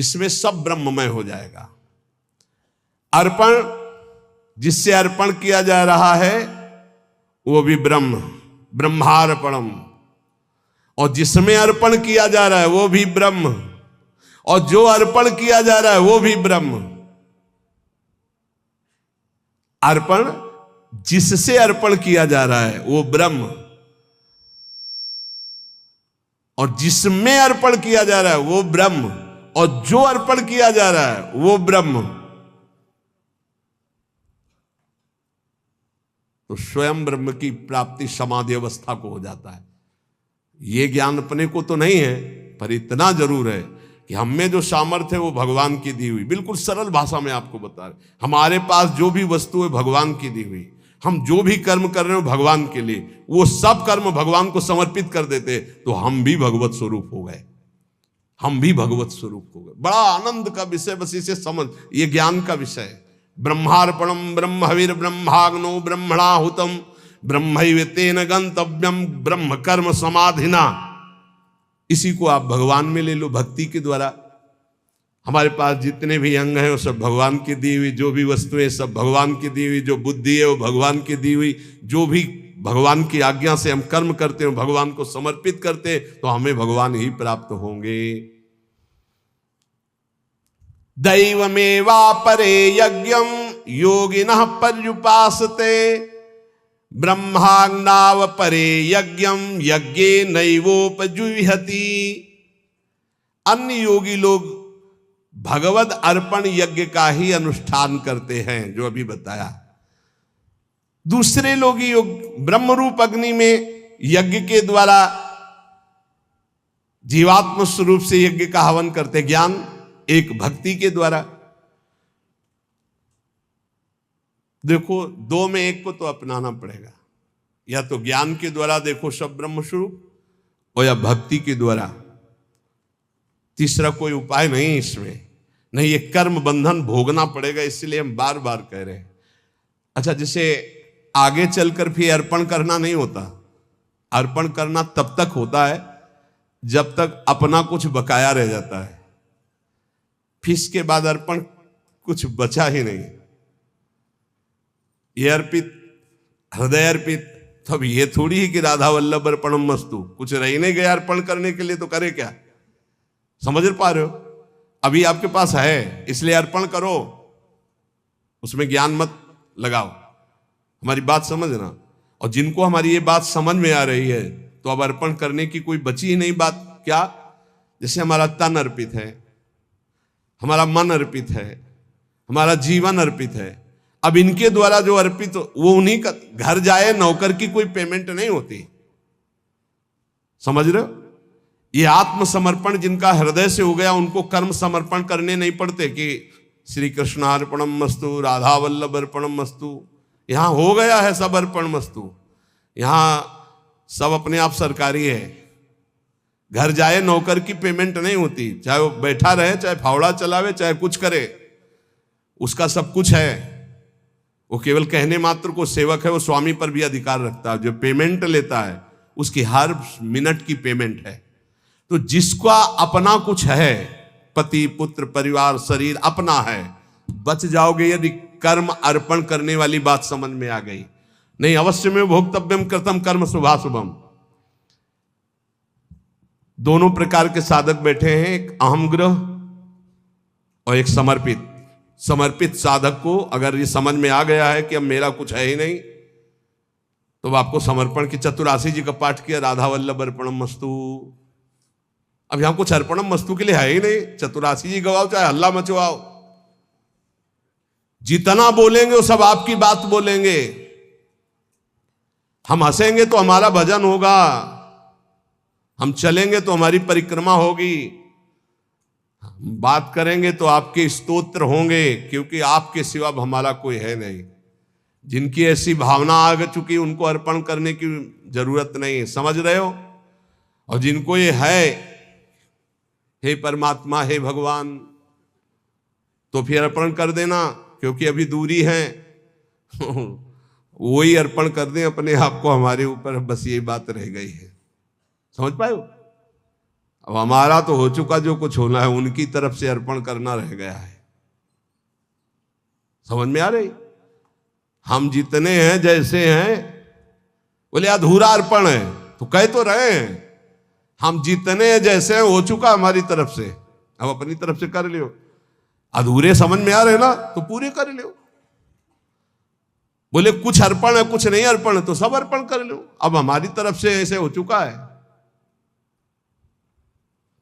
इसमें सब ब्रह्ममय हो जाएगा। अर्पण, जिससे अर्पण किया जा रहा है वो भी ब्रह्म, ब्रह्मार्पणम, और जिसमें अर्पण किया जा रहा है वो भी ब्रह्म, और जो अर्पण किया जा रहा है वो भी ब्रह्म। अर्पण, जिससे अर्पण किया जा रहा है वो ब्रह्म, और जिसमें अर्पण किया जा रहा है वो ब्रह्म, और जो अर्पण किया जा रहा है वो ब्रह्म। तो स्वयं ब्रह्म की प्राप्ति समाधि अवस्था को हो जाता है। ये ज्ञान अपने को तो नहीं है, पर इतना जरूर है कि हम में जो सामर्थ्य है वो भगवान की दी हुई। बिल्कुल सरल भाषा में आपको बता रहे, हमारे पास जो भी वस्तु है भगवान की दी हुई। हम जो भी कर्म कर रहे हो भगवान के लिए, वो सब कर्म भगवान को समर्पित कर देते तो हम भी भगवत स्वरूप हो गए, हम भी भगवत स्वरूप हो गए। बड़ा आनंद का विषय, बस इसे समझ, ये ज्ञान का विषय है। ब्रह्मार्पणम ब्रह्मवीर ब्रह्माग्नो ब्रह्मणाहुतम ब्रह्मैव तेन गंतव्यम ब्रह्म कर्म समाधिना। इसी को आप भगवान में ले लो, भक्ति के द्वारा। हमारे पास जितने भी अंग हैं वो सब भगवान की दी हुई, जो भी वस्तुएं सब भगवान की दी हुई, जो बुद्धि है वो भगवान की दी हुई, जो भी भगवान की आज्ञा से हम कर्म करते हैं भगवान को समर्पित करते तो हमें भगवान ही प्राप्त होंगे। दैवमेवापरे यज्ञम योगिनः पर्युपासते ब्रह्माग्नाव परे यज्ञम यज्ञे नैवोपजुह्यति। अन्य योगी लोग भगवद अर्पण यज्ञ का ही अनुष्ठान करते हैं, जो अभी बताया। दूसरे लोग योग ब्रह्म रूप अग्नि में यज्ञ के द्वारा जीवात्म स्वरूप से यज्ञ का हवन करते, ज्ञान एक भक्ति के द्वारा। देखो, दो में एक को तो अपनाना पड़ेगा, या तो ज्ञान के द्वारा देखो सब ब्रह्म स्वरूप, और या भक्ति के द्वारा। तीसरा कोई उपाय नहीं इसमें, नहीं, ये कर्म बंधन भोगना पड़ेगा, इसलिए हम बार बार कह रहे हैं। अच्छा, जैसे आगे चलकर फिर अर्पण करना नहीं होता। अर्पण करना तब तक होता है जब तक अपना कुछ बकाया रह जाता है, फिर इसके बाद अर्पण कुछ बचा ही नहीं। ये अर्पित, हृदय अर्पित, तो अब ये थोड़ी ही कि राधा वल्लभ अर्पणम मस्तु, कुछ रह नहीं गया अर्पण करने के लिए, तो करे क्या? समझ पा रहे हो? अभी आपके पास है इसलिए अर्पण करो, उसमें ज्ञान मत लगाओ। हमारी बात समझना। और जिनको हमारी ये बात समझ में आ रही है तो अब अर्पण करने की कोई बची ही नहीं बात। क्या? जैसे हमारा तन अर्पित है, हमारा मन अर्पित है, हमारा जीवन अर्पित है। अब इनके द्वारा जो अर्पित वो उन्हीं का घर जाए, नौकर की कोई पेमेंट नहीं होती। समझ रहे हो? ये आत्मसमर्पण जिनका हृदय से हो गया, उनको कर्म समर्पण करने नहीं पड़ते कि श्री कृष्णार्पणम मस्तु, राधा वल्लभ अर्पणम मस्तु। यहां हो गया है सब अर्पण मस्तु। यहां सब अपने आप सरकारी है। घर जाए नौकर की पेमेंट नहीं होती, चाहे वो बैठा रहे, चाहे फावड़ा चलावे, चाहे कुछ करे, उसका सब कुछ है। वो केवल कहने मात्र को सेवक है, वो स्वामी पर भी अधिकार रखता है। जो पेमेंट लेता है उसकी हर मिनट की पेमेंट है। तो जिसका अपना कुछ है, पति पुत्र परिवार शरीर अपना है, बच जाओगे यदि कर्म अर्पण करने वाली बात समझ में आ गई। नहीं, अवश्य में भोक्तव्यम कृतम कर्म शुभाशुभम। दोनों प्रकार के साधक बैठे हैं, एक अहम ग्रह और एक समर्पित। समर्पित साधक को अगर ये समझ में आ गया है कि अब मेरा कुछ है ही नहीं, तो आपको समर्पण की 84 जी का पाठ किया, राधा वल्लभ अर्पणम मस्तु। अब यहां कुछ अर्पणम मस्तु के लिए है ही नहीं। 84 जी गवाओ, चाहे हल्ला मचवाओ, जितना बोलेंगे वो सब आपकी बात बोलेंगे। हम हंसेंगे तो हमारा भजन होगा, हम चलेंगे तो हमारी परिक्रमा होगी, बात करेंगे तो आपके स्तोत्र होंगे, क्योंकि आपके सिवा हमारा कोई है नहीं। जिनकी ऐसी भावना आ चुकी उनको अर्पण करने की जरूरत नहीं है। समझ रहे हो? और जिनको ये है, हे परमात्मा, हे भगवान, तो फिर अर्पण कर देना, क्योंकि अभी दूरी है। वही अर्पण कर दें अपने आप को हमारे ऊपर, बस ये बात रह गई है। समझ पाए हो? अब हमारा तो हो चुका, जो कुछ होना है उनकी तरफ से अर्पण करना रह गया है। समझ में आ रही? हम जितने हैं जैसे हैं, बोले अधूरा अर्पण है, तो कह तो रहे हैं हम जितने जैसे हैं हो चुका हमारी तरफ से, अब अपनी तरफ से कर लियो। अधूरे समझ में आ रहे ना, तो पूरे कर लियो। बोले कुछ अर्पण है कुछ नहीं अर्पण है, तो सब अर्पण कर लो। अब हमारी तरफ से ऐसे हो चुका है,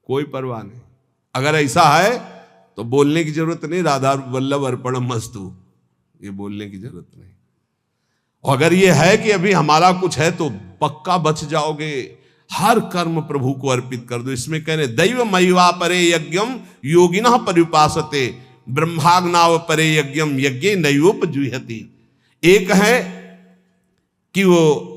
कोई परवाह नहीं। अगर ऐसा है तो बोलने की जरूरत नहीं, राधा वल्लभ अर्पणम मस्तु, ये बोलने की जरूरत नहीं। और अगर ये है कि अभी हमारा कुछ है तो पक्का बच जाओगे। हर कर्म प्रभु को अर्पित कर दो। इसमें कह रहे दैव मयिवा परे यज्ञम योगिनः पर्युपासते ब्रह्माग्नाव परे यज्ञम यज्ञे नैवोपजुह्यति। एक है कि वो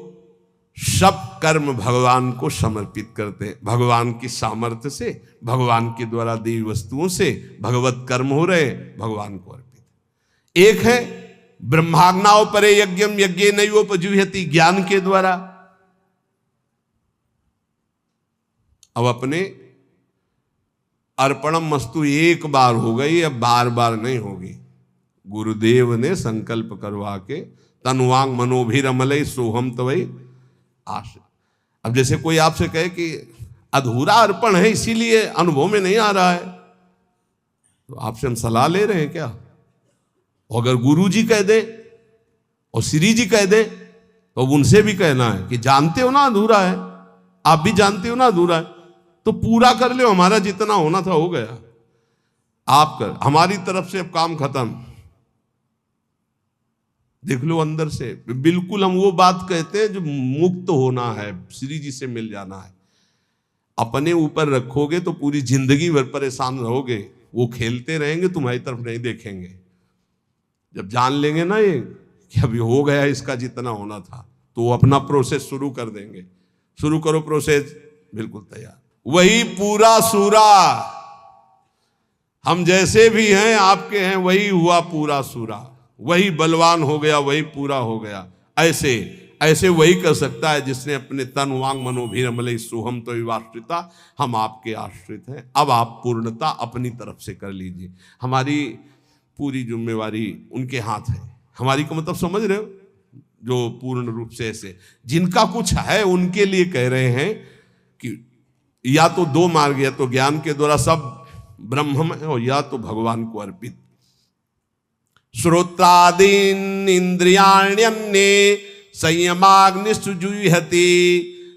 सब कर्म भगवान को समर्पित करते हैं, भगवान की सामर्थ्य से, भगवान के द्वारा दी वस्तुओं से भगवत कर्म हो रहे, भगवान को अर्पित। एक है ब्रह्माग्नाव परे यज्ञम यज्ञे नैवोपजुह्यति, ज्ञान के द्वारा। अब अपने अर्पणम मस्तु एक बार हो गई, अब बार बार नहीं होगी। गुरुदेव ने संकल्प करवा के तनुवांग मनोभिरमलय सोहम तवई आश। अब जैसे कोई आपसे कहे कि अधूरा अर्पण है इसीलिए अनुभव में नहीं आ रहा है, तो आपसे हम सलाह ले रहे हैं क्या? अगर गुरु जी कह दे और श्री जी कह दे तो उनसे भी कहना है कि जानते हो ना अधूरा है, आप भी जानते हो ना अधूरा है, तो पूरा कर लो। हमारा जितना होना था हो गया, आप कर, हमारी तरफ से अब काम खत्म। देख लो अंदर से बिल्कुल हम वो बात कहते हैं जो मुक्त होना है, श्री जी से मिल जाना है। अपने ऊपर रखोगे तो पूरी जिंदगी भर परेशान रहोगे, वो खेलते रहेंगे, तुम्हारी तरफ नहीं देखेंगे। जब जान लेंगे ना ये कि अभी हो गया इसका जितना होना था, तो वो अपना प्रोसेस शुरू कर देंगे। शुरू करो प्रोसेस, बिल्कुल तैयार। वही पूरा सूरा, हम जैसे भी हैं आपके हैं, वही हुआ पूरा सूरा, वही बलवान हो गया, वही पूरा हो गया। ऐसे ऐसे वही कर सकता है जिसने अपने तन वांग मनोभिरमलय सोहम तो विवाश्रिता, हम आपके आश्रित हैं। अब आप पूर्णता अपनी तरफ से कर लीजिए, हमारी पूरी जिम्मेवारी उनके हाथ है। हमारी का मतलब समझ रहे हो? जो पूर्ण रूप से ऐसे जिनका कुछ है उनके लिए कह रहे हैं कि या तो दो मार्ग, या तो ज्ञान के द्वारा सब ब्रह्म में, और या तो भगवान को अर्पित। श्रोत्रादीन इंद्रियाण्यन्ये संयमाग्निषुजुह्यति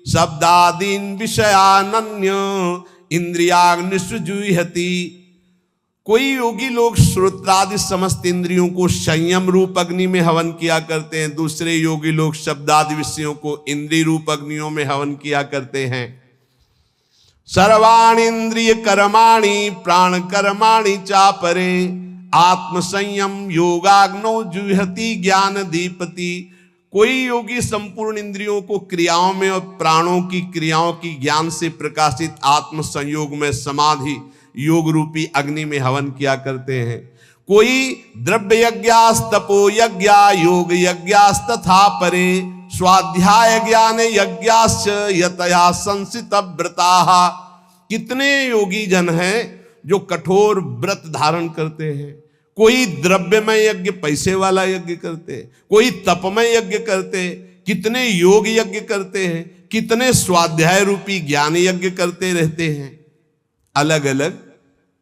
शब्दादीन विषयानन्य इंद्रियाग्निषुजुह्यति। कोई योगी लोग श्रोत्रादि समस्त इंद्रियों को संयम रूप अग्नि में हवन किया करते हैं, दूसरे योगी लोग शब्दादि विषयों को इंद्रिय रूप अग्नियों में हवन किया करते हैं। सर्वाणि इंद्रिय कर्माणि प्राण कर्माणि चापरे आत्म संयम योगाग्नो जुह्यति ज्ञान दीपति। कोई योगी संपूर्ण इंद्रियों को क्रियाओं में और प्राणों की क्रियाओं की ज्ञान से प्रकाशित आत्म संयोग में समाधि योग रूपी अग्नि में हवन किया करते हैं। कोई द्रव्य यज्ञास तपो यज्ञा योग यज्ञास तथा परे स्वाध्याय ज्ञान यज्ञाश्च यतया संसित व्रताः। कितने योगी जन हैं जो कठोर व्रत धारण करते हैं। कोई द्रव्यमय यज्ञ पैसे वाला यज्ञ करते, कोई तपमय यज्ञ करते, कितने योग यज्ञ करते हैं, कितने स्वाध्याय रूपी ज्ञान यज्ञ करते रहते हैं। अलग अलग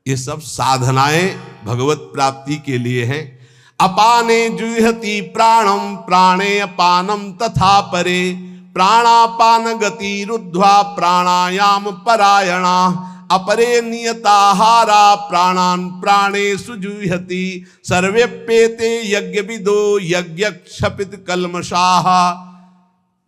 ये सब साधनाएं भगवत प्राप्ति के लिए हैं। अपाने जुह्यति प्राणम प्राणे अपानम तथा परे प्राणापान गति रुद्ध्वा प्राणायाम परायणा अपरे नियताहारा प्राणान प्राणेषु जुह्यति सर्वेप्येते यज्ञ विदो यज्ञ क्षपित कल्मषाः।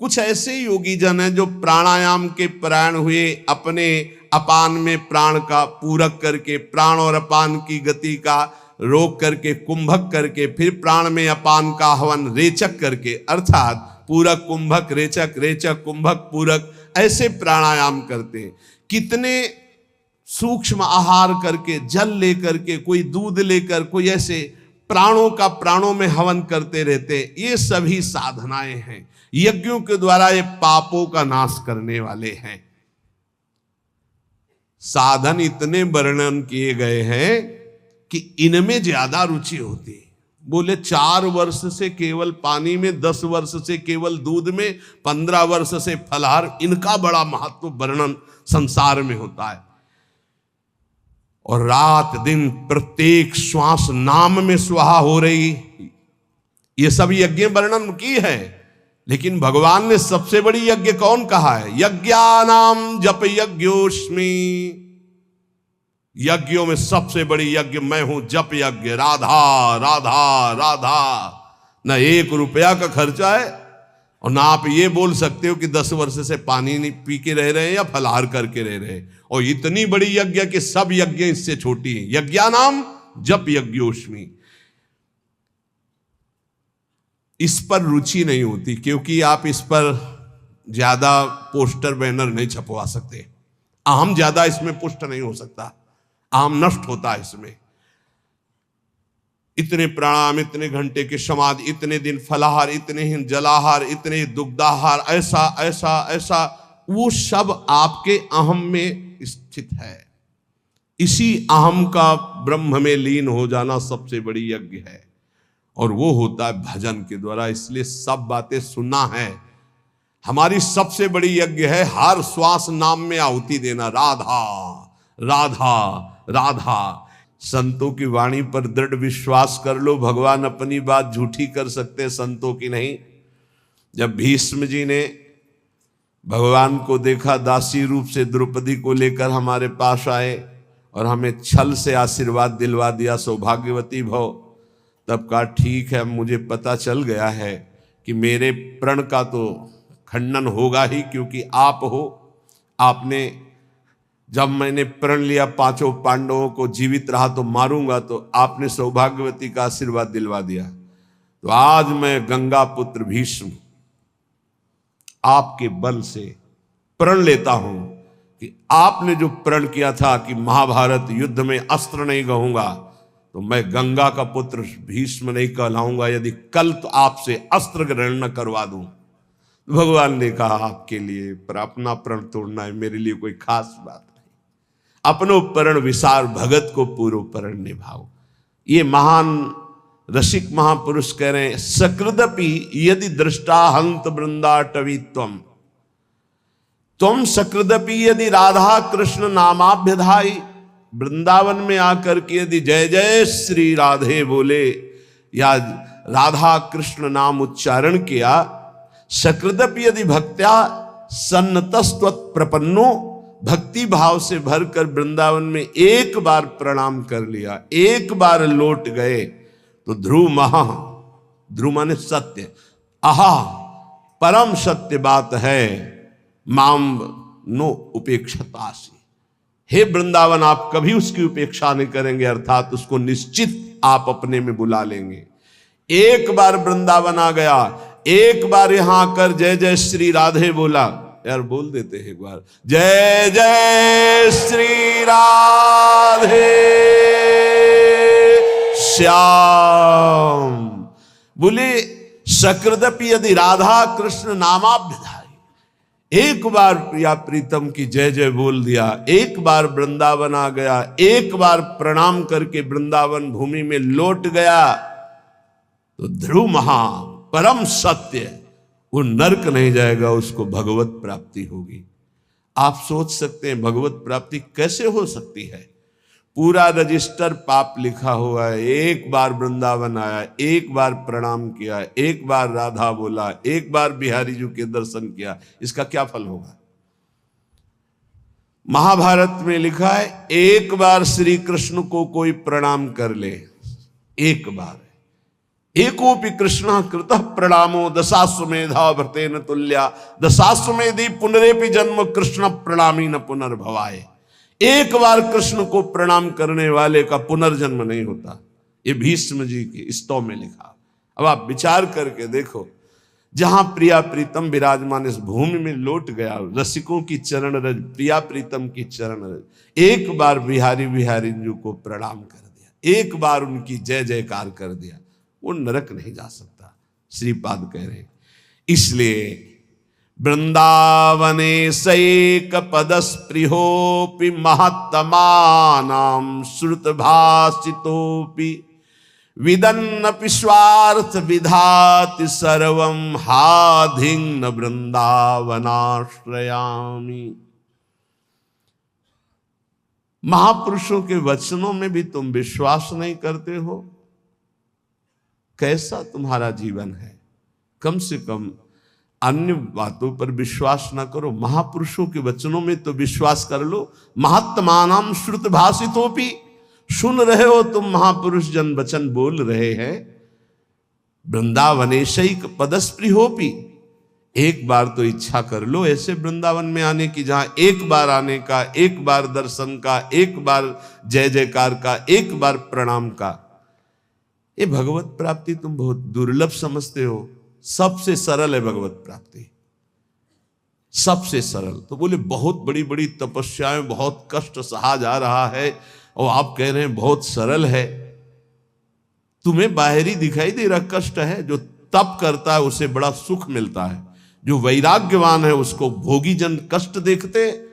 कुछ ऐसे योगी जन हैं जो प्राणायाम के परायण हुए, अपने अपान में प्राण का पूरक करके, प्राण और अपान की गति का रोक करके, कुंभक करके, फिर प्राण में अपान का हवन रेचक करके, अर्थात पूरक कुंभक रेचक, रेचक कुंभक पूरक, ऐसे प्राणायाम करते हैं। कितने सूक्ष्म आहार करके, जल लेकर के, कोई दूध लेकर, कोई ऐसे प्राणों का प्राणों में हवन करते रहते। ये सभी साधनाएं हैं, यज्ञों के द्वारा ये पापों का नाश करने वाले हैं। साधन इतने वर्णन किए गए हैं कि इनमें ज्यादा रुचि होती है। बोले 4 वर्ष से केवल पानी में, 10 वर्ष से केवल दूध में, 15 वर्ष से फलाहार, इनका बड़ा महत्व वर्णन संसार में होता है। और रात दिन प्रत्येक श्वास नाम में स्वाहा हो रही, ये सब यज्ञ वर्णन की है। लेकिन भगवान ने सबसे बड़ी यज्ञ कौन कहा है? यज्ञानाम जप यज्ञोस्मि। यज्ञों में सबसे बड़ी यज्ञ मैं हूं, जप यज्ञ। राधा राधा राधा। ना 1 रुपया का खर्चा है, और ना आप ये बोल सकते हो कि 10 वर्ष से पानी नहीं पी के रह रहे हैं या फलाहार करके रह रहे हैं। और इतनी बड़ी यज्ञ कि सब यज्ञ इससे छोटी है। यज्ञानाम जप यज्ञोस्मि। इस पर रुचि नहीं होती, क्योंकि आप इस पर ज्यादा पोस्टर बैनर नहीं छपवा सकते। अहम ज्यादा इसमें पुष्ट नहीं हो सकता, अहम नष्ट होता है इसमें। इतने प्राणायाम, इतने घंटे के समाधि, इतने दिन फलाहार, इतने ही जलाहार, इतने दुग्धाहार, ऐसा ऐसा ऐसा, वो सब आपके अहम में स्थित है। इसी अहम का ब्रह्म में लीन हो जाना सबसे बड़ी यज्ञ है, और वो होता है भजन के द्वारा। इसलिए सब बातें सुनना है। हमारी सबसे बड़ी यज्ञ है हर श्वास नाम में आहुति देना। राधा राधा राधा। संतों की वाणी पर दृढ़ विश्वास कर लो, भगवान अपनी बात झूठी कर सकते, संतों की नहीं। जब भीष्म जी ने भगवान को देखा, दासी रूप से द्रौपदी को लेकर हमारे पास आए और हमें छल से आशीर्वाद दिलवा दिया, सौभाग्यवती भव। तब कहा ठीक है, मुझे पता चल गया है कि मेरे प्रण का तो खंडन होगा ही, क्योंकि आप हो। आपने जब मैंने प्रण लिया 5 पांडवों को जीवित रहा तो मारूंगा, तो आपने सौभाग्यवती का आशीर्वाद दिलवा दिया। तो आज मैं गंगा पुत्र भीष्म आपके बल से प्रण लेता हूं कि आपने जो प्रण किया था कि महाभारत युद्ध में अस्त्र नहीं कहूंगा, तो मैं गंगा का पुत्र भीष्म नहीं कहलाऊंगा यदि कल तो आपसे अस्त्र ग्रहण न करवा दूं। भगवान ने कहा आपके लिए पर अपना प्रण तोड़ना है, मेरे लिए कोई खास बात नहीं। अपनो प्रण विसार, भगत को पूर्व प्रण निभाओ। ये महान रसिक महापुरुष कह रहे हैं, सकृदपि यदि दृष्टा हंत वृंदाटवी त्वम सकृदपि यदि राधा कृष्ण नामाभ्यधाई। वृंदावन में आकर के यदि जय जय श्री राधे बोले या राधा कृष्ण नाम उच्चारण किया, सकृदपि यदि भक्त्या सन्नतस्त्वत् प्रपन्नो, भक्ति भाव से भरकर वृंदावन में एक बार प्रणाम कर लिया, एक बार लौट गए, तो ध्रुव महा, ध्रुव माने सत्य, आहा परम सत्य बात है, माम नो उपेक्षतासी। हे वृंदावन, आप कभी उसकी उपेक्षा नहीं करेंगे, अर्थात उसको निश्चित आप अपने में बुला लेंगे। एक बार वृंदावन आ गया, एक बार यहां आकर जय जय श्री राधे बोला। यार बोल देते हैं एक बार, जय जय श्री राधे श्याम। बोले सकृदपि यदि राधा कृष्ण नामाभ्यधाई, एक बार प्रिया प्रीतम की जय जय बोल दिया, एक बार वृंदावन आ गया, एक बार प्रणाम करके वृंदावन भूमि में लौट गया, तो ध्रुव महा परम सत्य, वो नरक नहीं जाएगा, उसको भगवत प्राप्ति होगी। आप सोच सकते हैं भगवत प्राप्ति कैसे हो सकती है? पूरा रजिस्टर पाप लिखा हुआ है। एक बार वृंदावन आया, एक बार प्रणाम किया, एक बार राधा बोला, एक बार बिहारी जी के दर्शन किया, इसका क्या फल होगा? महाभारत में लिखा है, एक बार श्री कृष्ण को कोई प्रणाम कर ले, एक बार, एकोपि कृष्ण कृतः प्रणामो दशाश्वमेधा भृतेन तुल्या, दशाश्वमेधि पुनरेपि जन्म कृष्ण प्रणामी न पुनर्भवाय। एक बार कृष्ण को प्रणाम करने वाले का पुनर्जन्म नहीं होता। ये भीष्म जी के स्तव में लिखा। अब आप विचार करके देखो, जहां प्रिया प्रीतम विराजमान इस भूमि में लौट गया, रसिकों की चरण रज, प्रिया प्रीतम की चरण रज, एक बार बिहारी बिहारी जी को प्रणाम कर दिया, एक बार उनकी जय जयकार कर दिया, वो नरक नहीं जा सकता। श्रीपाद कह रहे हैं। इसलिए वृंदावने सैक पदस्पृहोपि महत्तमानां श्रुतभाषितोपि विदन्नपि स्वार्थ विधाति सर्वं हाधिं वृंदावनाश्रयामि। महापुरुषों के वचनों में भी तुम विश्वास नहीं करते हो, कैसा तुम्हारा जीवन है। कम से कम अन्य बातों पर विश्वास ना करो, महापुरुषों के वचनों में तो विश्वास कर लो। महत्तमानां श्रुत भाषितोपि, सुन रहे हो तुम, महापुरुष जन वचन बोल रहे हैं। वृंदावनेशैक पदस्पृहोपि, एक बार तो इच्छा कर लो ऐसे वृंदावन में आने की, जहां एक बार आने का, एक बार दर्शन का, एक बार जय जयकार का, एक बार प्रणाम का। ये भगवत प्राप्ति तुम बहुत दुर्लभ समझते हो। सबसे सरल है भगवत प्राप्ति, सबसे सरल। तो बोले बहुत बड़ी बड़ी तपस्याएं, बहुत कष्ट सहा जा रहा है, और आप कह रहे हैं बहुत सरल है। तुम्हें बाहरी दिखाई दे रहा कष्ट है, जो तप करता है उसे बड़ा सुख मिलता है। जो वैराग्यवान है उसको भोगी जन कष्ट देखते,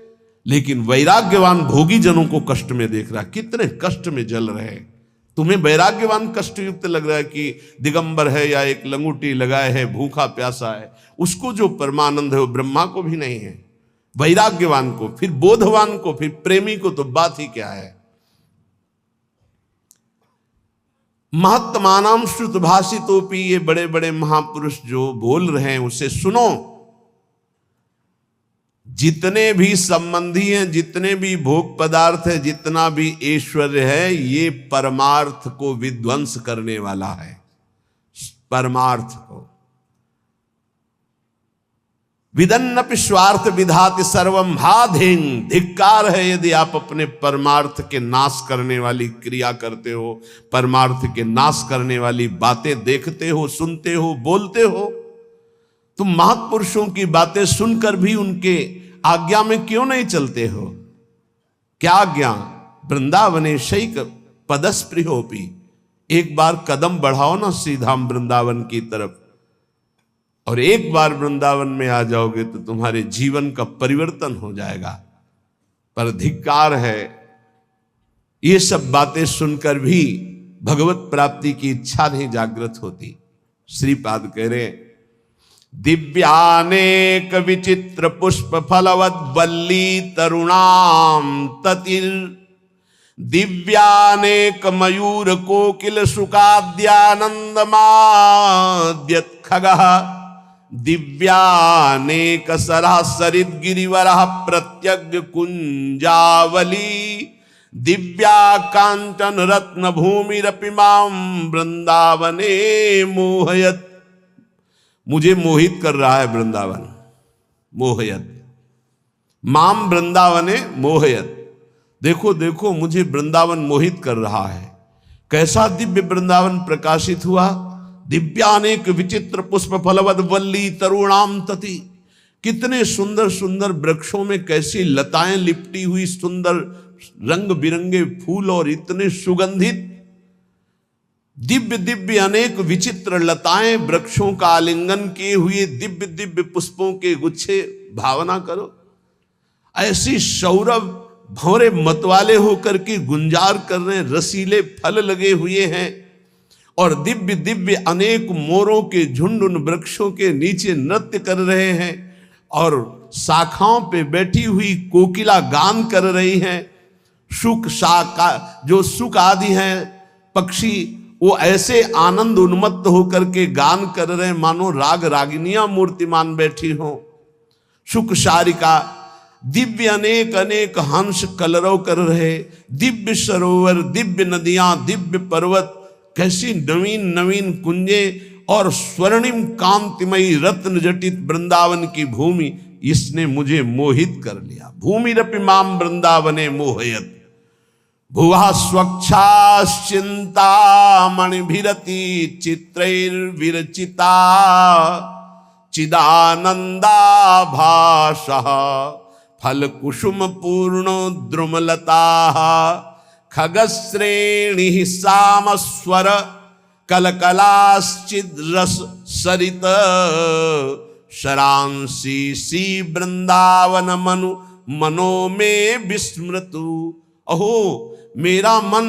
लेकिन वैराग्यवान भोगी जनों को कष्ट में देख रहा है, कितने कष्ट में जल रहे हैं। तुम्हें वैराग्यवान कष्ट युक्त लग रहा है कि दिगंबर है या एक लंगूटी लगाए है, भूखा प्यासा है, उसको जो परमानंद है वो ब्रह्मा को भी नहीं है। वैराग्यवान को, फिर बोधवान को, फिर प्रेमी को तो बात ही क्या है। महत्तमानां श्रुत भाषितोपि, ये बड़े बड़े महापुरुष जो बोल रहे हैं उसे सुनो। जितने भी संबंधी हैं, जितने भी भोग पदार्थ है, जितना भी ऐश्वर्य है, ये परमार्थ को विध्वंस करने वाला है। परमार्थ को विदन्नपि स्वार्थ विधाति सर्वम हाधिं, धिक्कार है यदि आप अपने परमार्थ के नाश करने वाली क्रिया करते हो, परमार्थ के नाश करने वाली बातें देखते हो, सुनते हो, बोलते हो। तुम महापुरुषों की बातें सुनकर भी उनके आज्ञा में क्यों नहीं चलते हो? क्या आज्ञा? वृंदावने शैक पदस्पृहोपि, एक बार कदम बढ़ाओ ना सीधा वृंदावन की तरफ, और एक बार वृंदावन में आ जाओगे तो तुम्हारे जीवन का परिवर्तन हो जाएगा। पर धिक्कार है, ये सब बातें सुनकर भी भगवत प्राप्ति की इच्छा नहीं जागृत होती। श्रीपाद कह रहे, दिव्यानेक विचित्र पुष्प फलवत वल्ली तरुणाम ततिर, दिव्यानेक मयूर कोकिल सुखाद्यानंद माद्यत खगः, दिव्यानेक सरासरित गिरिवरः प्रत्यग्र कुंजावली, दिव्या कांचन रत्न भूमिरपि मां वृंदावने मोहयत। मुझे मोहित कर रहा है वृंदावन, मोहयत माम वृंदावने मोहयत। देखो देखो मुझे वृंदावन मोहित कर रहा है। कैसा दिव्य वृंदावन प्रकाशित हुआ। दिव्यानेक विचित्र पुष्प फलवद वल्ली तरुणाम तति, कितने सुंदर सुंदर वृक्षों में कैसी लताएं लिपटी हुई, सुंदर रंग बिरंगे फूल और इतने सुगंधित, दिव्य दिव्य अनेक विचित्र लताएं, वृक्षों का आलिंगन किए हुए दिव्य दिव्य पुष्पों के गुच्छे। भावना करो, ऐसी सौरभ भंवरे मतवाले होकर के गुंजार कर रहे, रसीले फल लगे हुए हैं, और दिव्य दिव्य अनेक मोरों के झुंड उन वृक्षों के नीचे नृत्य कर रहे हैं, और शाखाओं पे बैठी हुई कोकिला गान कर रही हैं। शुक शाका जो सुक आदि हैं पक्षी, वो ऐसे आनंद उन्मत्त होकर के गान कर रहे हैं मानो राग रागिनियां मूर्तिमान बैठी हो। शुक शारिका, दिव्य अनेक अनेक हंस कलरव कर रहे, दिव्य सरोवर, दिव्य नदियां, दिव्य पर्वत, कैसी नवीन नवीन कुंजे, और स्वर्णिम कांतिमयी रत्न जटित वृंदावन की भूमि, इसने मुझे मोहित कर लिया। भूमिरपि माम वृंदावने मोहयत, भुवा स्वच्छाश्चिंता मणिभिरति चित्रैर्विरचिता, चिदानंदाभासः फलकुसुम पूर्णो द्रुमलता, खगश्रेणी सामस्वर कलकलाश्चिद्रस सरित, शरांसी सी वृंदावन मनु मनो में विस्मृतु। अहो मेरा मन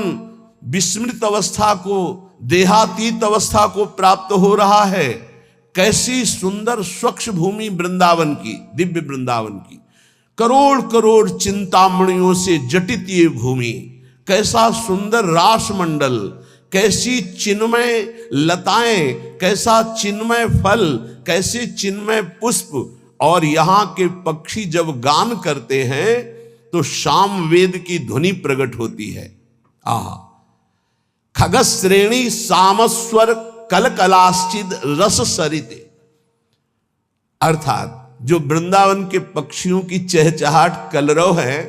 विस्मृत अवस्था को, देहातीत अवस्था को प्राप्त हो रहा है। कैसी सुंदर स्वच्छ भूमि वृंदावन की, दिव्य वृंदावन की, करोड़ करोड़ चिंतामणियों से जटित ये भूमि, कैसा सुंदर रासमंडल, कैसी चिन्मय लताएं, कैसा चिन्मय फल, कैसे चिन्मय पुष्प। और यहाँ के पक्षी जब गान करते हैं तो शाम वेद की ध्वनि प्रकट होती है। आहा, खगश्रेणी सामस्वर कलकलाश्चिद रस सरिते। अर्थात जो वृंदावन के पक्षियों की चहचहाट कलरव है,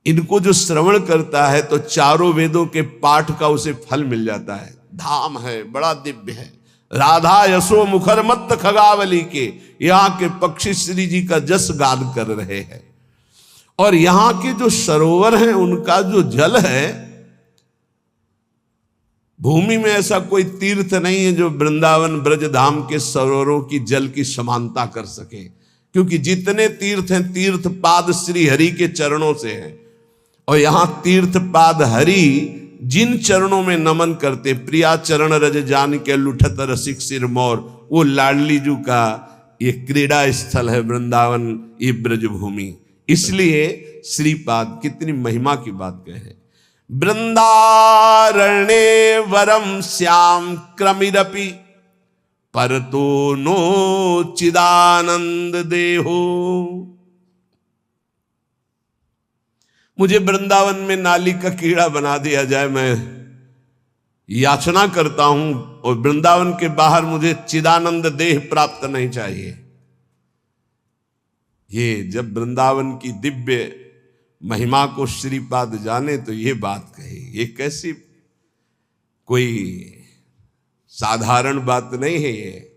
इनको जो श्रवण करता है तो चारों वेदों के पाठ का उसे फल मिल जाता है। धाम है, बड़ा दिव्य है। राधा यशो मुखर मत खगावली के यहाँ के पक्षी श्री जी का जस गान कर रहे हैं। और यहाँ के जो सरोवर हैं उनका जो जल है, भूमि में ऐसा कोई तीर्थ नहीं है जो वृंदावन ब्रज धाम के सरोवरों की जल की समानता कर सके। क्योंकि जितने तीर्थ हैं, तीर्थ पाद श्री हरि के चरणों से हैं। और यहां तीर्थ पाद हरि जिन चरणों में नमन करते, प्रिया चरण रज जान के लुठत रसिक सिर मोर, वो लाडली जू का ये क्रीड़ा स्थल है वृंदावन, ये ब्रज भूमि। इसलिए श्रीपाद कितनी महिमा की बात कहे। वृंदारण्ये वरम श्याम क्रमिरपि परतो नो चिदानंद देहो। मुझे वृंदावन में नाली का कीड़ा बना दिया जाए, मैं याचना करता हूं। और वृंदावन के बाहर मुझे चिदानंद देह प्राप्त नहीं चाहिए। ये जब वृंदावन की दिव्य महिमा को श्रीपाद जाने तो ये बात कही। ये कैसी कोई साधारण बात नहीं है। ये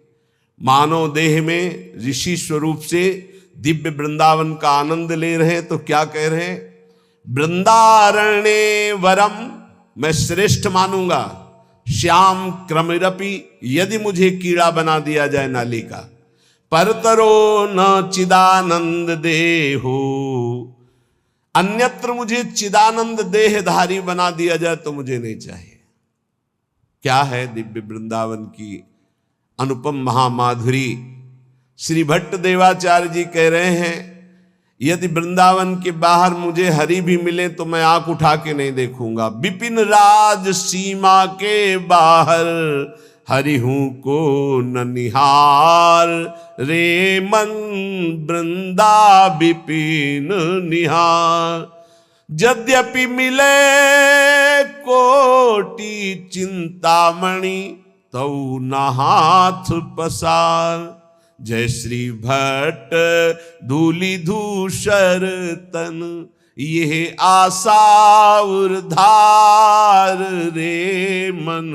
मानव देह में ऋषि स्वरूप से दिव्य वृंदावन का आनंद ले रहे हैं। तो क्या कह रहे हैं? वृंदारण्ये वरम, मैं श्रेष्ठ मानूंगा। श्याम क्रमिरपि, यदि मुझे कीड़ा बना दिया जाए नाली का। परतरो न चिदानंद देहो, अन्यत्र मुझे चिदानंद देहधारी बना दिया जाए तो मुझे नहीं चाहिए। क्या है दिव्य वृंदावन की अनुपम महामाधुरी। श्री भट्ट देवाचार्य जी कह रहे हैं, यदि वृंदावन के बाहर मुझे हरि भी मिले तो मैं आंख उठा के नहीं देखूंगा। विपिन राज सीमा के बाहर हरि हूं को न निहार, रे मन वृंदा विपिन निहार। यद्यपि मिले कोटि चिंतामणि तऊ न हाथ पसार। जय श्री भट्ट धूलि धूसर तन, ये आशा उर्धार, रे मन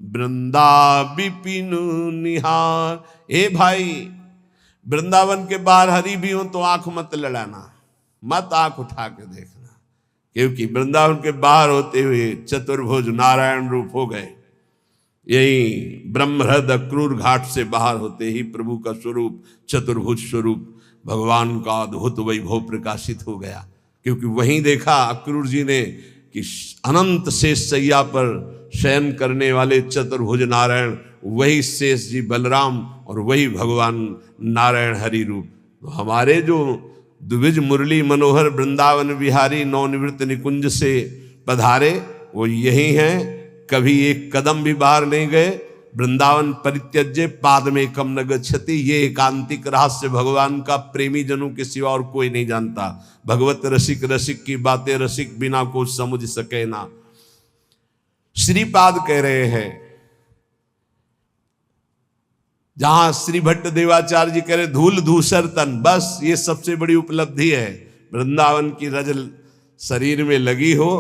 वृंदा विपिन निहार। ए भाई, वृंदावन के बाहर हरि भी हो तो आंख मत लड़ाना, मत आंख उठा के देखना। क्योंकि वृंदावन के बाहर होते हुए चतुर्भुज नारायण रूप हो गए। यही ब्रह्महृद अक्रूर घाट से बाहर होते ही प्रभु का स्वरूप, चतुर्भुज स्वरूप भगवान का अद्भुत वैभव प्रकाशित हो गया। क्योंकि वहीं देखा अक्रूर जी ने कि अनंत शेष सैया पर शयन करने वाले चतुर्भुज नारायण वही शेष जी बलराम और वही भगवान नारायण हरि रूप। तो हमारे जो द्विज मुरली मनोहर वृंदावन विहारी नवनिवृत्त निकुंज से पधारे वो यही हैं। कभी एक कदम भी बाहर नहीं गए। वृंदावन परित्यज्य पाद में कम न गच्छति, ये एकांतिक रहस्य भगवान का प्रेमी जनों के सिवा और कोई नहीं जानता। भगवत रसिक रसिक की बातें रसिक बिना को समझ सके ना। श्रीपाद कह रहे हैं, जहां श्री भट्ट देवाचार्य जी कह रहे धूल धूसर तन, बस ये सबसे बड़ी उपलब्धि है। वृंदावन की रज शरीर में लगी हो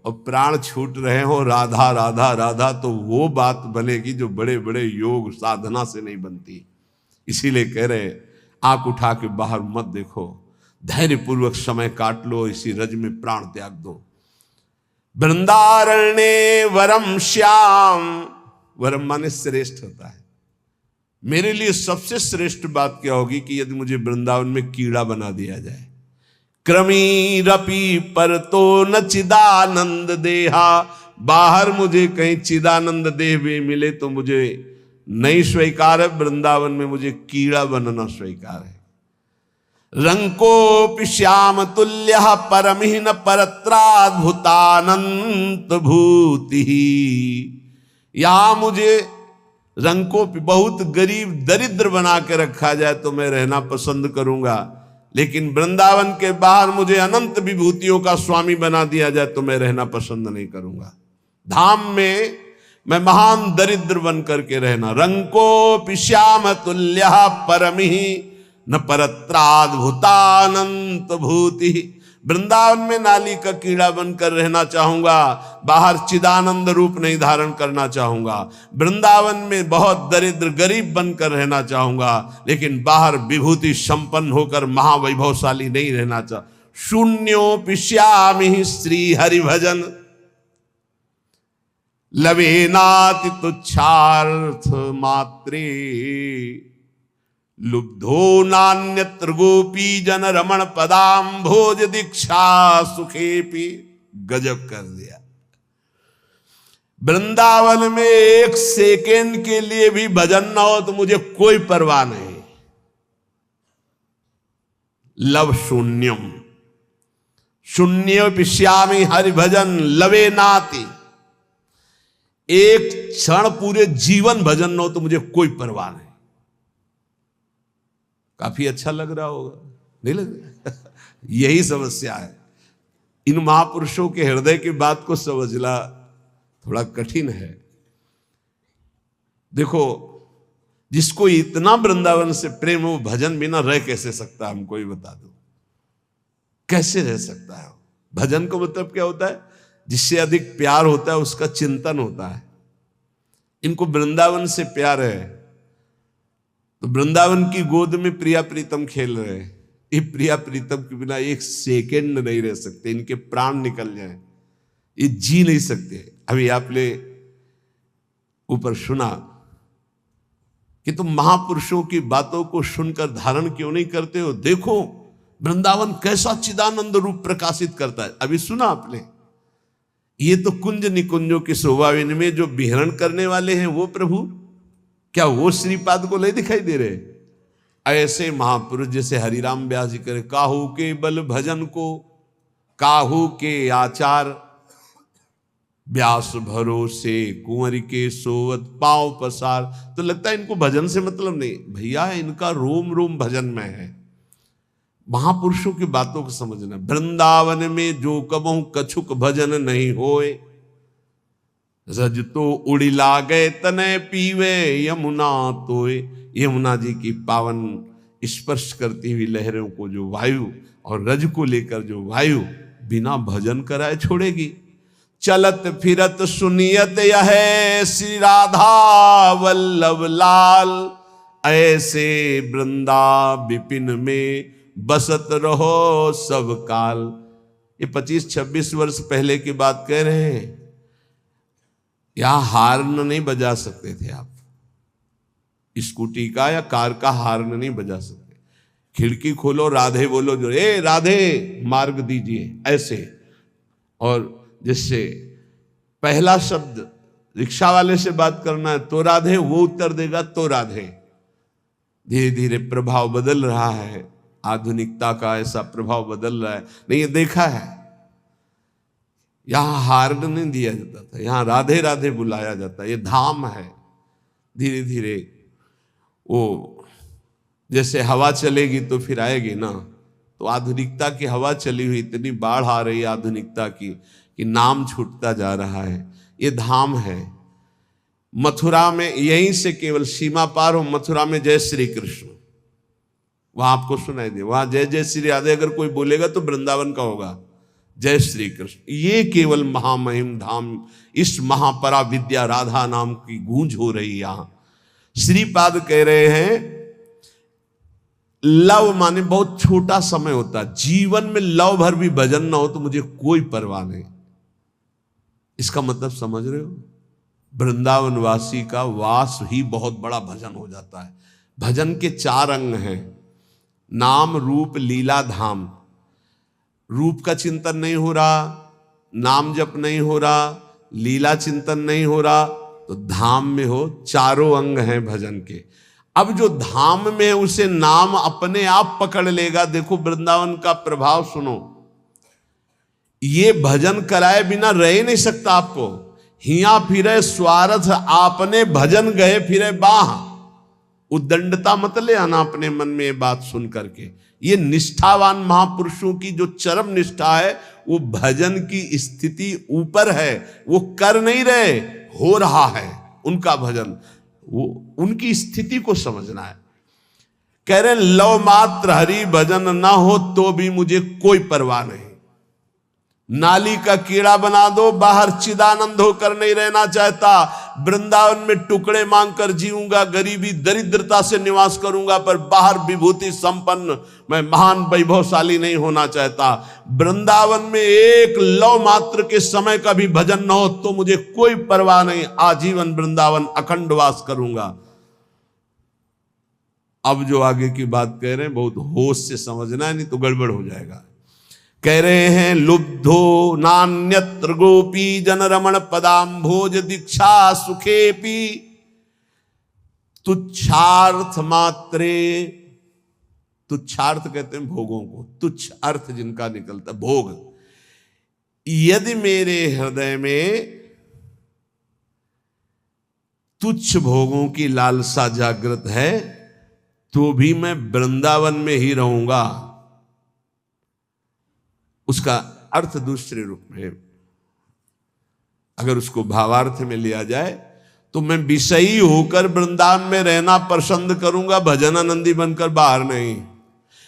और प्राण छूट रहे हो राधा राधा राधा, तो वो बात बनेगी जो बड़े बड़े योग साधना से नहीं बनती। इसीलिए कह रहे आंख उठा के बाहर मत देखो, धैर्य पूर्वक समय काट लो, इसी रज में प्राण त्याग दो। वृंदारण्ये वरम श्याम, वरम माने श्रेष्ठ होता है। मेरे लिए सबसे श्रेष्ठ बात क्या होगी कि यदि मुझे वृंदावन में कीड़ा बना दिया जाए। क्रमीरपि पर तो न चिदानंद देहा, बाहर मुझे कहीं चिदानंद देह भी मिले तो मुझे नहीं स्वीकार है, वृंदावन में मुझे कीड़ा बनना स्वीकार है। रंकोपि श्याम तुल्य परमहीन परत्राद्भुतानंत भूति, यहां मुझे रंकोपि बहुत गरीब दरिद्र बना के रखा जाए तो मैं रहना पसंद करूंगा, लेकिन वृंदावन के बाहर मुझे अनंत विभूतियों का स्वामी बना दिया जाए तो मैं रहना पसंद नहीं करूंगा। धाम में मैं महान दरिद्र बन करके रहना। रंकोपि श्याम तुल्य परमहि न परत्राद्भुतानंत भूति, वृंदावन में नाली का कीड़ा बनकर रहना चाहूंगा, बाहर चिदानंद रूप नहीं धारण करना चाहूंगा। वृंदावन में बहुत दरिद्र गरीब बनकर रहना चाहूंगा, लेकिन बाहर विभूति संपन्न होकर महावैभवशाली नहीं रहना चाह। शून्योपि श्यामि श्री हरि भजन लवेनाति तुच्छार्थ मात्रे, लुब्धो नान्यत्र गोपी जन रमण पदाम भोज दीक्षा सुखेपि। गजब कर दिया। वृंदावन में एक सेकेंड के लिए भी भजन ना हो तो मुझे कोई परवाह नहीं। लव शून्यम, शून्य पिश्यामी हरि भजन लवे नाति, एक क्षण पूरे जीवन भजन ना हो तो मुझे कोई परवाह नहीं। काफी अच्छा लग रहा होगा, नहीं लग रहा? यही समस्या है। इन महापुरुषों के हृदय की बात को समझना थोड़ा कठिन है। देखो, जिसको इतना वृंदावन से प्रेम हो, भजन बिना रह कैसे सकता? हमको ही बता दो, कैसे रह सकता है? भजन का मतलब क्या होता है? जिससे अधिक प्यार होता है उसका चिंतन होता है। इनको वृंदावन से प्यार है तो वृंदावन की गोद में प्रिया प्रीतम खेल रहे हैं। ये प्रिया प्रीतम के बिना एक सेकेंड नहीं रह सकते, इनके प्राण निकल जाए, ये जी नहीं सकते। अभी आपने ऊपर सुना कि तुम महापुरुषों की बातों को सुनकर धारण क्यों नहीं करते हो? देखो वृंदावन कैसा चिदानंद रूप प्रकाशित करता है। अभी सुना आपने? ये तो कुंज निकुंजों की शोभा में जो विहरण करने वाले हैं वो प्रभु, क्या वो श्रीपाद को नहीं दिखाई दे रहे? ऐसे महापुरुष जैसे हरिराम व्यास जी करे, काहू के बल भजन को काहू के आचार, व्यास भरोसे कुंवर के सोवत पांव पसार। तो लगता है इनको भजन से मतलब नहीं। भैया इनका रोम रोम भजन में है। महापुरुषों की बातों को समझना। वृंदावन में जो कबहू कछुक भजन नहीं होए, रज तो उड़ी लागे तने पीवे यमुना तोए। यमुना जी की पावन स्पर्श करती हुई लहरों को जो वायु और रज को लेकर जो वायु बिना भजन कराए छोड़ेगी। चलत फिरत सुनियत यह श्री राधा वल्लभ लाल, ऐसे वृंदा विपिन में बसत रहो सब काल। ये 25-26 वर्ष पहले की बात कह रहे हैं। यहां हार्न नहीं बजा सकते थे आप, स्कूटी का या कार का हार्न नहीं बजा सकते। खिड़की खोलो, राधे बोलो, जो ए राधे मार्ग दीजिए, ऐसे। और जिससे पहला शब्द रिक्शा वाले से बात करना है तो राधे, वो उत्तर देगा तो राधे। धीरे धीरे प्रभाव बदल रहा है, आधुनिकता का ऐसा प्रभाव बदल रहा है। नहीं, ये देखा है, यहां हार्न नहीं दिया जाता था, यहां राधे राधे बुलाया जाता है। ये धाम है। धीरे धीरे वो जैसे हवा चलेगी तो फिर आएगी ना, तो आधुनिकता की हवा चली हुई, इतनी बाढ़ आ रही है आधुनिकता की कि नाम छूटता जा रहा है। ये धाम है। मथुरा में यहीं से केवल सीमा पार हो, मथुरा में जय श्री कृष्ण, वहां आपको सुनाई दे। वहां जय जय श्री राधे अगर कोई बोलेगा तो वृंदावन का होगा, जय श्री कृष्ण। ये केवल महामहिम धाम, इस महापरा विद्या राधा नाम की गूंज हो रही। यहां श्रीपाद कह रहे हैं, लव माने बहुत छोटा समय होता है, जीवन में लव भर भी भजन ना हो तो मुझे कोई परवाह नहीं। इसका मतलब समझ रहे हो? वृंदावनवासी का वास ही बहुत बड़ा भजन हो जाता है। भजन के 4 अंग हैं, नाम रूप लीला धाम। रूप का चिंतन नहीं हो रहा, नाम जप नहीं हो रहा, लीला चिंतन नहीं हो रहा, तो धाम में हो। 4 अंग हैं भजन के। अब जो धाम में उसे नाम अपने आप पकड़ लेगा। देखो वृंदावन का प्रभाव सुनो, ये भजन कराए बिना रह नहीं सकता आपको। हिया फिरे स्वार्थ आपने भजन गए फिरे बाह। उद्दंडता मत ले आना अपने मन में ये बात सुन करके। ये निष्ठावान महापुरुषों की जो चरम निष्ठा है, वो भजन की स्थिति ऊपर है, वो कर नहीं रहे, हो रहा है उनका भजन। वो उनकी स्थिति को समझना है। कह रहे लव मात्र हरि भजन ना हो तो भी मुझे कोई परवाह नहीं। नाली का कीड़ा बना दो, बाहर चिदानंद होकर नहीं रहना चाहता। वृंदावन में टुकड़े मांगकर जीऊंगा, गरीबी दरिद्रता से निवास करूंगा, पर बाहर विभूति संपन्न मैं महान वैभवशाली नहीं होना चाहता। वृंदावन में एक लव मात्र के समय का भी भजन न हो तो मुझे कोई परवाह नहीं, आजीवन वृंदावन अखंड वास करूंगा। अब जो आगे की बात कह रहे हैं बहुत होश से समझना है, नहीं तो गड़बड़ हो जाएगा। कह रहे हैं लुब्धो नान्यत्र गोपी जन रमण पदाम्भोज दीक्षा सुखेपी तुच्छार्थ मात्रे। तुच्छार्थ कहते हैं भोगों को, तुच्छ अर्थ जिनका निकलता भोग। यदि मेरे हृदय में तुच्छ भोगों की लालसा जागृत है तो भी मैं वृंदावन में ही रहूंगा। उसका अर्थ दूसरे रूप में, अगर उसको भावार्थ में लिया जाए तो मैं विषयी होकर वृंदावन में रहना पसंद करूंगा, भजनानंदी बनकर बाहर नहीं।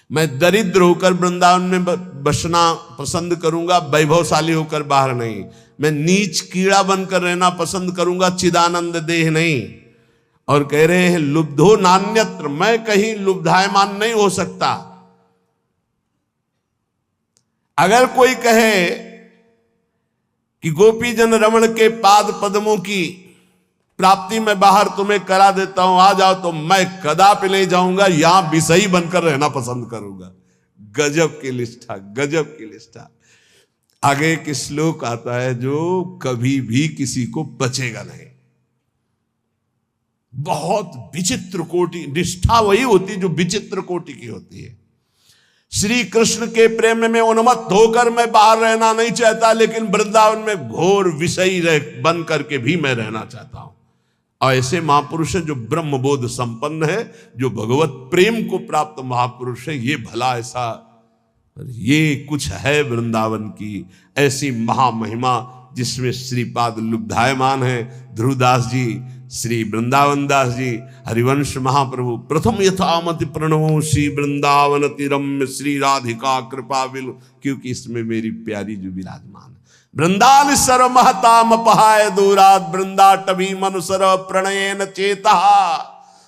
मैं दरिद्र होकर वृंदावन में बसना पसंद करूंगा, वैभवशाली होकर बाहर नहीं। मैं नीच कीड़ा बनकर रहना पसंद करूंगा, चिदानंद देह नहीं। और कह रहे हैं लुब्धो नान्यत्र, मैं कहीं लुब्धायमान नहीं हो सकता। अगर कोई कहे कि गोपी जन रमण के पाद पद्मों की प्राप्ति में बाहर तुम्हें करा देता हूं, आ जाओ, तो मैं कदापि नहीं जाऊंगा, यहां विषयी बनकर रहना पसंद करूंगा। गजब की निष्ठा, गजब की निष्ठा। आगे एक श्लोक आता है जो कभी भी किसी को बचेगा नहीं। बहुत विचित्र कोटि निष्ठा वही होती है जो विचित्र कोटि की होती है। श्री कृष्ण के प्रेम में उन्मत्त होकर मैं बाहर रहना नहीं चाहता, लेकिन वृंदावन में घोर विषयी बन करके भी मैं रहना चाहता हूं। और ऐसे महापुरुष हैं जो ब्रह्मबोध संपन्न है, जो भगवत प्रेम को प्राप्त महापुरुष है। ये भला ऐसा, ये कुछ है वृंदावन की ऐसी महामहिमा जिसमें श्रीपाद लुब्धायमान है। ध्रुवदास जी, श्री वृंदावन दास जी, हरिवंश महाप्रभु, प्रथम यथामति प्रणवो श्री वृंदावन तिरम्य श्री राधिका कृपा बिल, क्योंकि इसमें मेरी प्यारी जो विराजमान है। वृंदान सर्व महताम पहाय दूरात वृंदाटवी मनुसर प्रणयन चेता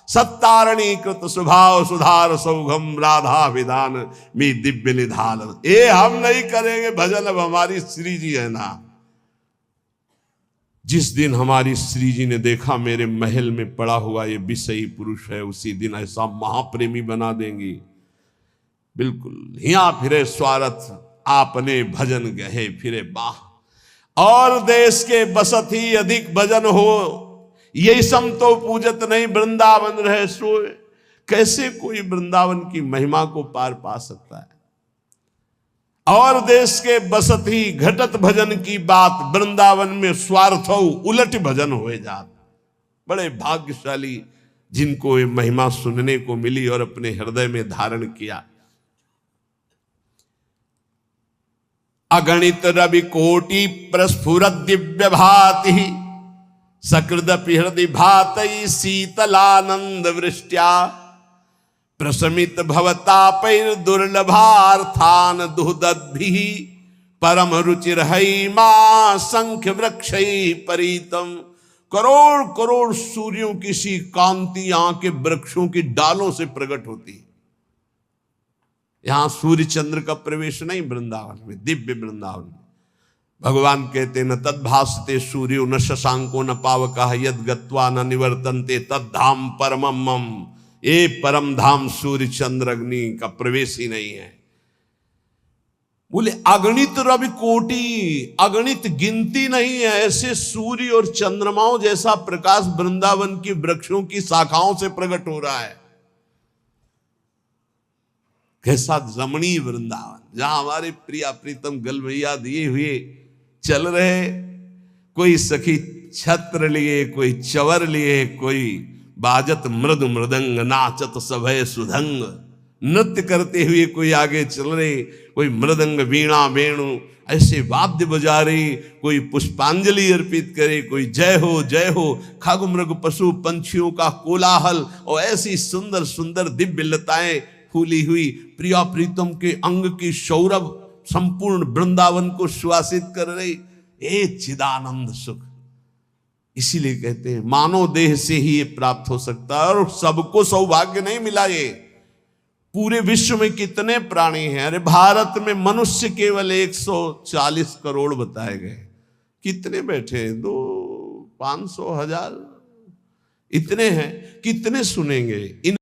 सत्तारणी कृत स्वभाव सुधार सौघम राधा विधान में दिव्य निधान। ये हम नहीं करेंगे भजन, अब हमारी श्री जी है ना। जिस दिन हमारी श्री जी ने देखा मेरे महल में पड़ा हुआ ये विषयी पुरुष है, उसी दिन ऐसा महाप्रेमी बना देंगी। बिल्कुल हिया फिरे स्वार्थ आपने भजन गहे फिरे बाह। और देश के बसत ही अधिक भजन हो, यही सम तो पूजत नहीं वृंदावन रहे सोए। कैसे कोई वृंदावन की महिमा को पार पा सकता है। और देश के बसत ही घटत भजन की बात, वृंदावन में स्वार्थ उलट भजन हुए जात। बड़े भाग्यशाली जिनको ये महिमा सुनने को मिली और अपने हृदय में धारण किया। अगणित रवि कोटि प्रस्फुरत दिव्य भाति सकृदपि हृदय भातई शीतलानंद वृष्ट्या प्रशमित भवतापैर दुर्लभार्थान दुहदद्भिः परम रुचिर मां संख्य वृक्षई परितम। करोड़ करोड़ सूर्यों की सी कांति यहां के वृक्षों की डालों से प्रकट होती है। यहां सूर्य चंद्र का प्रवेश नहीं वृंदावन में, दिव्य वृंदावन में। भगवान कहते न तद्भासते सूर्यो न शशांको न पावकः यद गत्वा न निवर्तन्ते तद्धाम परमम मम। ये परम धाम सूर्य चंद्र अग्नि का प्रवेश ही नहीं है। बोले अगणित रवि कोटि, अगणित गिनती नहीं है ऐसे सूर्य और चंद्रमाओं जैसा प्रकाश वृंदावन की वृक्षों की शाखाओं से प्रकट हो रहा है। कैसा रमणीय वृंदावन, जहां हमारे प्रिया प्रीतम गलवैया दिए हुए चल रहे, कोई सखी छत्र लिए, कोई चवर लिए, कोई बाजत मृद मृदंग, नाचत सभय सुधंग, नृत्य करते हुए कोई आगे चल रहे, कोई मृदंग वीणा वेणु ऐसे वाद्य बजा रही, कोई पुष्पांजलि अर्पित करे, कोई जय हो खग मृग पशु पंछियों का कोलाहल, और ऐसी सुंदर सुंदर दिव्य लताएं फूली हुई प्रिया प्रीतम के अंग की सौरभ संपूर्ण वृंदावन को सुवासित कर रही। ए चिदानंद सुख। इसीलिए कहते हैं मानव देह से ही ये प्राप्त हो सकता है, और सबको सौभाग्य नहीं मिला। ये पूरे विश्व में कितने प्राणी हैं? अरे भारत में मनुष्य केवल 140 करोड़ बताए गए। कितने बैठे हैं? 2, 500, 1000 इतने हैं। कितने सुनेंगे इन